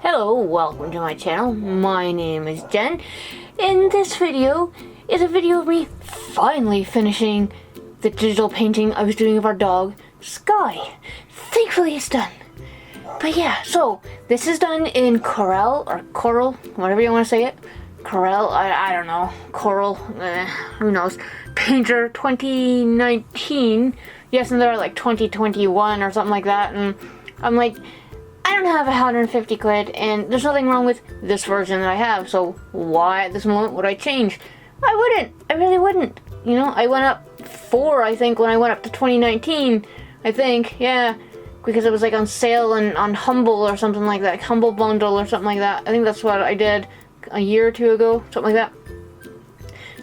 Hello, welcome to my channel. My name is Jen. And this video is a video of me finally finishing the digital painting I was doing of our dog, Sky. Thankfully it's done. But yeah, so this is done in Corel, or Coral, whatever you want to say it. Corel, I don't know. Coral, who knows. Painter 2019. Yes, and they're like 2021 or something like that. And I'm like, I don't have 150 quid, and there's nothing wrong with this version that I have, so why at this moment would I change? I wouldn't. I really wouldn't. You know, I went up 4, I think, when I went up to 2019. I think, yeah, because it was like on sale and on Humble or something like that, Humble Bundle or something like that. I think that's what I did a year or two ago, something like that.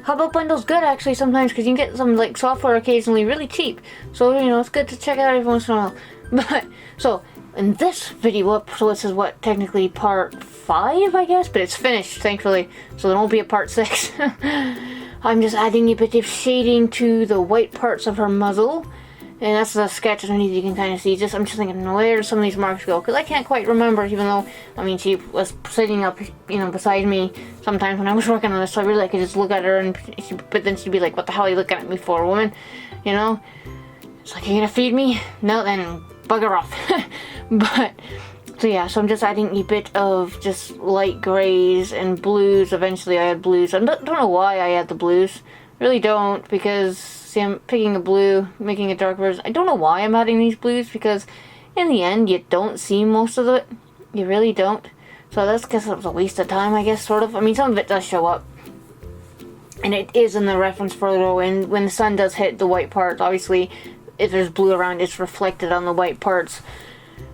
Humble Bundle's good actually sometimes because you can get some like software occasionally really cheap. So, you know, it's good to check out every once in a while. But, so, in this video, so this is what, technically part 5, I guess? But it's finished, thankfully, so there won't be a part 6. I'm just adding a bit of shading to the white parts of her muzzle. And that's the sketch underneath, you can kind of see. I'm just thinking, where do some of these marks go? Because I can't quite remember, even though, I mean, she was sitting up, you know, beside me sometimes when I was working on this, so I really could just look at her, and but then she'd be like, what the hell are you looking at me for, woman? You know? It's like, are you gonna feed me? No, then bugger off. But, so yeah, so I'm just adding a bit of just light grays and blues. Eventually I add blues. I don't know why I add the blues. Really don't, because, see, I'm picking a blue, making a dark version. I don't know why I'm adding these blues, because in the end you don't see most of it. You really don't. So that's, I guess it was a waste of time, I guess, sort of. I mean, some of it does show up. And it is in the reference photo, and when the sun does hit the white parts, obviously, if there's blue around, it's reflected on the white parts.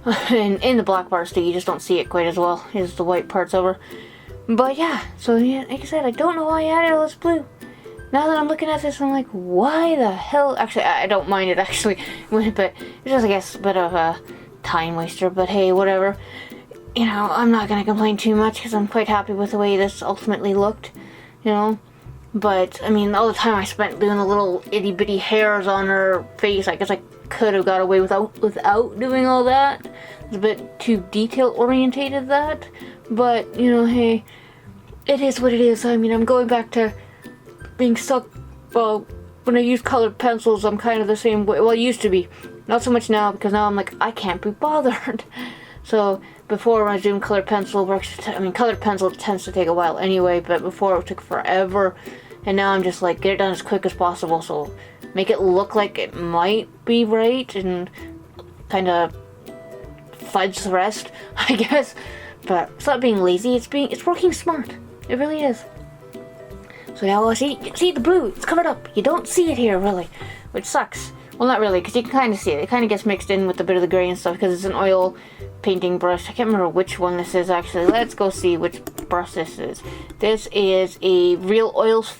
And in the black parts too, you just don't see it quite as well as the white parts over. But yeah, so yeah, like I said, I don't know why I added all this blue. Now that I'm looking at this, I'm like, why the hell? Actually, I don't mind it actually, but it's just, I guess, a bit of a time waster. But hey, whatever. You know, I'm not gonna complain too much because I'm quite happy with the way this ultimately looked. You know. But, I mean, all the time I spent doing the little itty-bitty hairs on her face, I guess I could have got away without doing all that. It's a bit too detail-orientated, that. But, you know, hey, it is what it is. I mean, I'm going back to being stuck, well, when I use colored pencils, I'm kind of the same way. Well, I used to be. Not so much now, because now I'm like, I can't be bothered. So, before when I was doing colored pencil works, I mean, colored pencil tends to take a while anyway, but before it took forever, and now I'm just like, get it done as quick as possible, so make it look like it might be right, and kind of fudge the rest, I guess. But it's not being lazy, it's working smart. It really is. So now, well, see the blue, it's covered up. You don't see it here, really, which sucks. Well, not really, because you can kind of see it. It kind of gets mixed in with a bit of the gray and stuff, because it's an oil painting brush. I can't remember which one this is, actually. Let's go see which brush this is. This is a Real Oils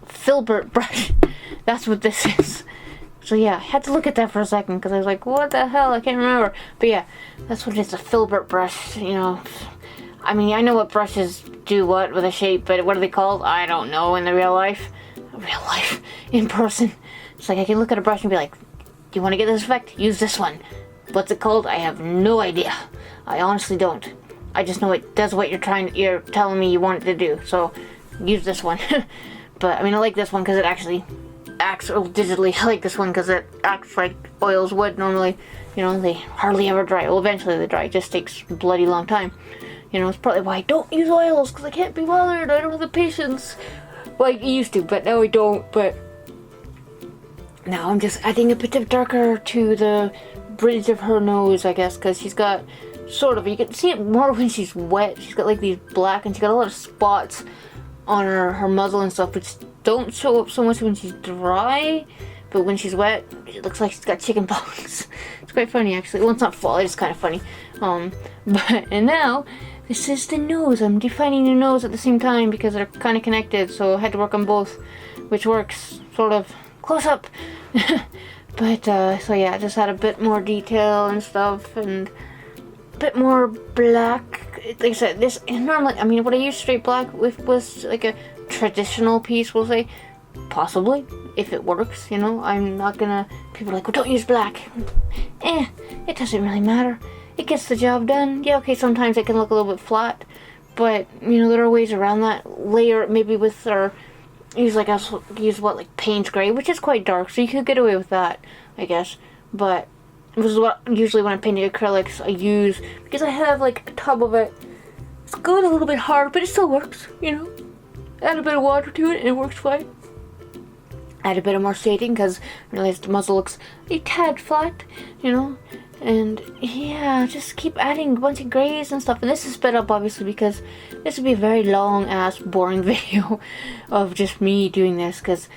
Filbert brush. That's what this is. So yeah, I had to look at that for a second, because I was like, what the hell? I can't remember. But yeah, that's what it is, a filbert brush, you know. I mean, I know what brushes do what with a shape, but what are they called? I don't know in the real life. In person. It's like I can look at a brush and be like, do you want to get this effect? Use this one. What's it called? I have no idea. I honestly don't. I just know it does what you're telling me you want it to do. So use this one. But I mean, I like this one because it actually acts digitally. I like this one because it acts like oils would normally. You know, they hardly ever dry. Well, eventually they dry. It just takes a bloody long time. You know, it's probably why I don't use oils, because I can't be bothered. I don't have the patience. Well, I used to, but now I don't. But now I'm just adding a bit of darker to the bridge of her nose, I guess, because she's got sort of, you can see it more when she's wet. She's got like these black, and she's got a lot of spots on her muzzle and stuff, which don't show up so much when she's dry, but when she's wet, it looks like she's got chicken pox. It's quite funny, actually. Well, it's not funny, it's kind of funny. And now, this is the nose. I'm defining the nose at the same time because they're kind of connected, so I had to work on both, which works sort of close up. But, so yeah, I just had a bit more detail and stuff, and a bit more black. Like I said, this, normally, I mean, what I use straight black with was like a traditional piece, we'll say. Possibly, if it works, you know. I'm not gonna, people are like, well, don't use black. It doesn't really matter. it gets the job done. Yeah, okay, sometimes it can look a little bit flat, but, you know, there are ways around that. Layer it maybe with our, use Payne's Gray, which is quite dark, so you could get away with that, I guess. But this is what, usually when I'm painting acrylics, I use, because I have, like, a tub of it. It's going a little bit hard, but it still works, you know. Add a bit of water to it, and it works fine. Add a bit of more shading, because I realize the muzzle looks a tad flat, you know. And yeah, just keep adding a bunch of grays and stuff. And this is sped up, obviously, because this would be a very long-ass, boring video of just me doing this. Because,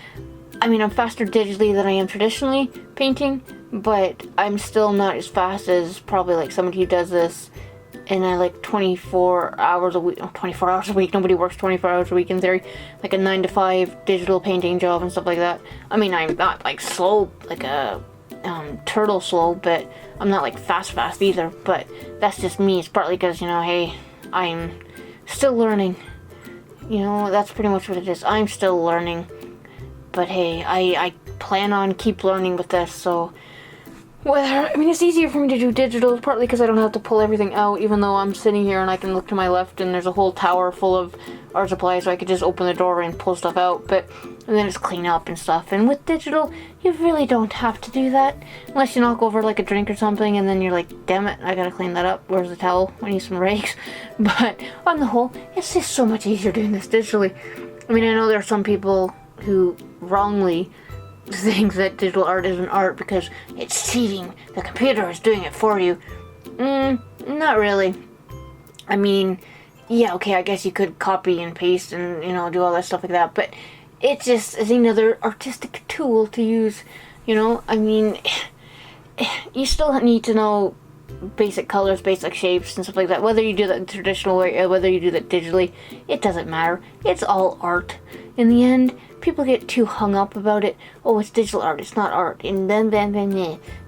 I mean, I'm faster digitally than I am traditionally painting, but I'm still not as fast as probably like somebody who does this in like 24 hours a week. Oh, 24 hours a week. Nobody works 24 hours a week in theory. Like a 9 to 5 digital painting job and stuff like that. I mean, I'm not like slow, like a turtle slow, but I'm not like fast either. But that's just me. It's partly because, you know, hey, I'm still learning. You know, that's pretty much what it is. I'm still learning. But hey, I plan on keep learning with this, so whether, I mean, it's easier for me to do digital, partly because I don't have to pull everything out, even though I'm sitting here and I can look to my left and there's a whole tower full of art supplies, so I could just open the door and pull stuff out, and then just clean up and stuff. And with digital, you really don't have to do that, unless you knock over like a drink or something, and then you're like, damn it, I gotta clean that up, where's the towel, I need some rags. But on the whole, it's just so much easier doing this digitally. I mean, I know there are some people who wrongly think that digital art isn't art because it's cheating, the computer is doing it for you. Not really. I mean, yeah, okay, I guess you could copy and paste and, you know, do all that stuff like that, but it just is another artistic tool to use, you know. I mean, you still need to know basic colors, basic shapes and stuff like that, whether you do that the traditional way or whether you do that digitally. It doesn't matter. It's all art in the end. People get too hung up about it. Oh, it's digital art, it's not art, and then,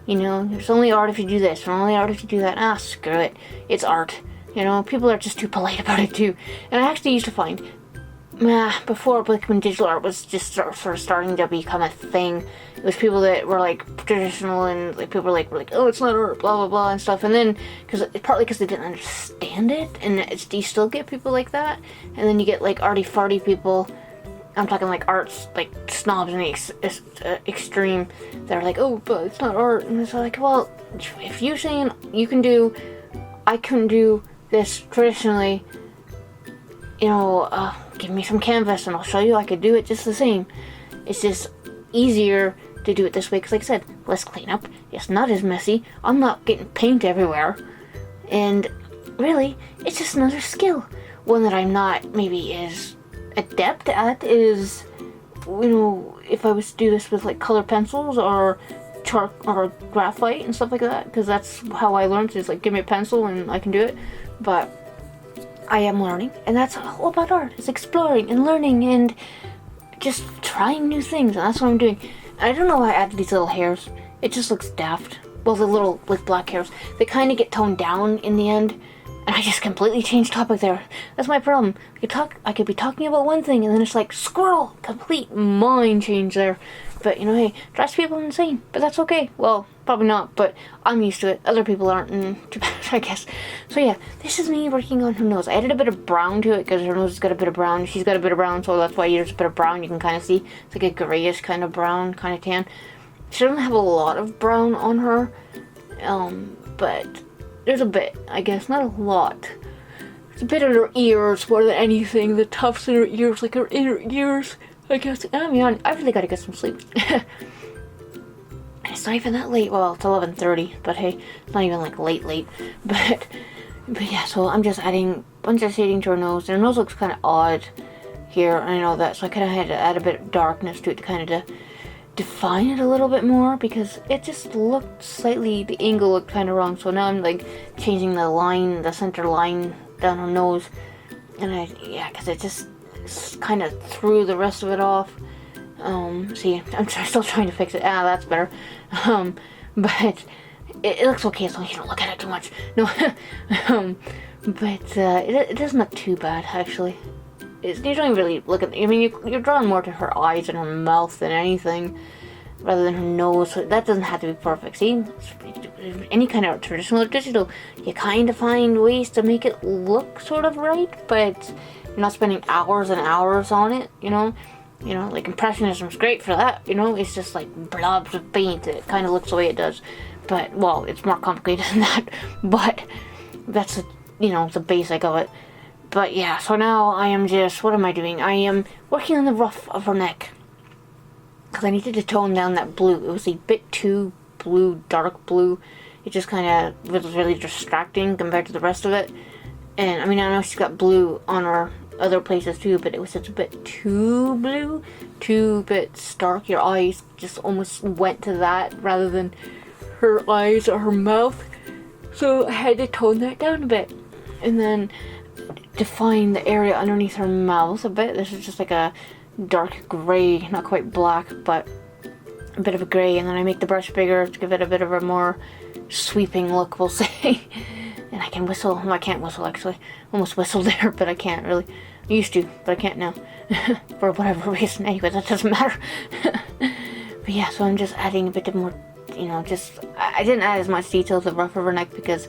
you know, there's only art if you do this, and only art if you do that. Ah, screw it, it's art. You know, people are just too polite about it too. And I actually used to find, before, like when digital art was just sort of starting to become a thing, it was people that were like traditional, and like people were like, oh, it's not art, blah blah blah and stuff. And then partly because they didn't understand it, and you still get people like that, and then you get like arty farty people. I'm talking like arts, like snobs in the extreme. They're like, oh, but it's not art. And it's like, well, if you're saying I couldn't do this traditionally, you know, give me some canvas and I'll show you I could do it just the same. It's just easier to do it this way because, like I said, less cleanup. It's not as messy. I'm not getting paint everywhere. And really, it's just another skill. One that I'm not maybe as adept at is, you know, if I was to do this with like color pencils or chalk or graphite and stuff like that, because that's how I learned, is like give me a pencil and I can do it. But I am learning, and that's all about art. It's exploring and learning and just trying new things, and that's what I'm doing. And I don't know why I added these little hairs. It just looks daft. Well, the little like black hairs, they kind of get toned down in the end. And I just completely changed topic there. That's my problem. I could be talking about one thing, and then it's like, squirrel! Complete mind change there. But, you know, hey, drives people insane. But that's okay. Well, probably not, but I'm used to it. Other people aren't, and too bad, I guess. So yeah, this is me working on her nose. I added a bit of brown to it, because her nose has got a bit of brown. She's got a bit of brown, so that's why there's a bit of brown you can kind of see. It's like a grayish kind of brown, kind of tan. She doesn't have a lot of brown on her, but there's a bit, I guess, not a lot. It's a bit in her ears more than anything. The tufts in her ears, like her inner ears, I guess. I mean, I really gotta get some sleep. It's not even that late. Well, it's 11:30, but hey, it's not even like late. But yeah, so I'm just adding a bunch of shading to her nose. And her nose looks kind of odd here, and I know that, so I kind of had to add a bit of darkness to it to kind of define it a little bit more, because it just looked slightly, the angle looked kind of wrong. So now I'm like changing the center line down her nose, and because it just kind of threw the rest of it off. See, I'm still trying to fix it. That's better. But it looks okay as long as you don't look at it too much. No, but it doesn't look too bad actually. You don't really look at. I mean, you're drawn more to her eyes and her mouth than anything. rather than her nose. So that doesn't have to be perfect. See, any kind of traditional or digital, you kind of find ways to make it look sort of right, but you're not spending hours and hours on it, you know? You know, like Impressionism's great for that, you know? It's just like blobs of paint. It kind of looks the way it does. But, well, it's more complicated than that. But that's, the basic of it. But yeah, so now I am just, what am I doing? I am working on the ruff of her neck. Because I needed to tone down that blue. It was a bit too blue, dark blue. It just kind of was really distracting compared to the rest of it. And, I mean, I know she's got blue on her other places too, but it was just a bit too blue, too bit stark. Your eyes just almost went to that rather than her eyes or her mouth. So I had to tone that down a bit. And then define the area underneath her mouth a bit. This is just like a dark gray, not quite black, but a bit of a gray. And then I make the brush bigger to give it a bit of a more sweeping look, we'll say. And I can whistle. Well, I can't whistle actually. Almost whistled there, but I can't really. I used to, but I can't now. For whatever reason. Anyway, that doesn't matter. But yeah, so I'm just adding a bit more, I didn't add as much detail to the ruff of her neck because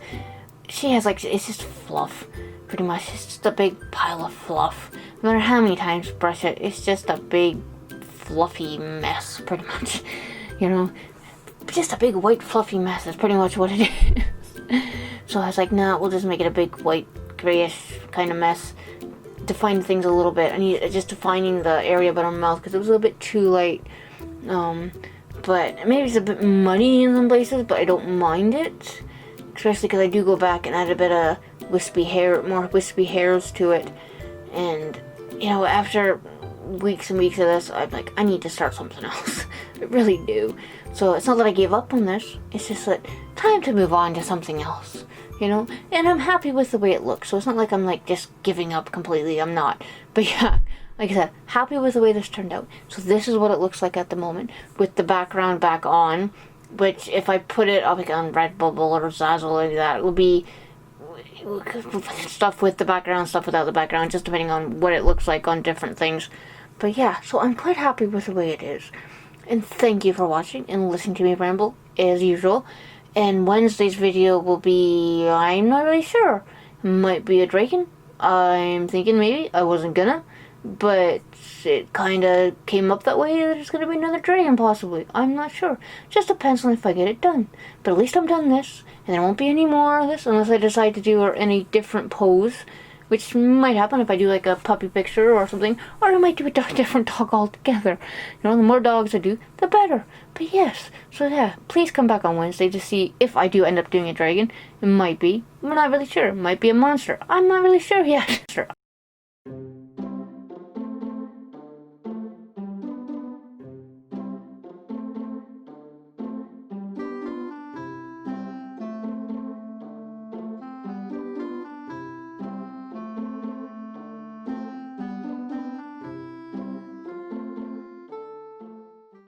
she has it's just fluff. Pretty much. It's just a big pile of fluff. No matter how many times you brush it, it's just a big fluffy mess, pretty much. Just a big white fluffy mess is pretty much what it is. So I was like, nah, we'll just make it a big white grayish kind of mess. Define things a little bit. I need just defining the area about her mouth because it was a little bit too light. But maybe it's a bit muddy in some places, but I don't mind it. Especially because I do go back and add a bit of more wispy hairs to it. And, after weeks and weeks of this, I'm like, I need to start something else. I really do. So it's not that I gave up on this. It's just that time to move on to something else. And I'm happy with the way it looks. So it's not like I'm just giving up completely. I'm not. But yeah, like I said, happy with the way this turned out. So this is what it looks like at the moment with the background back on. Which if I put it up on Redbubble or Zazzle like that, it will be stuff with the background, stuff without the background, just depending on what it looks like on different things. But yeah, so I'm quite happy with the way it is. And thank you for watching and listening to me ramble, as usual. And Wednesday's video will be, I'm not really sure. Might be a dragon. I'm thinking maybe. I wasn't gonna. But it kind of came up that way that it's going to be another dragon, possibly. I'm not sure. Just depends on if I get it done. But at least I'm done this. And there won't be any more of this unless I decide to do any different pose. Which might happen if I do a puppy picture or something. Or I might do a different dog altogether. The more dogs I do, the better. But yes. So yeah, please come back on Wednesday to see if I do end up doing a dragon. It might be. I'm not really sure. It might be a monster. I'm not really sure yet.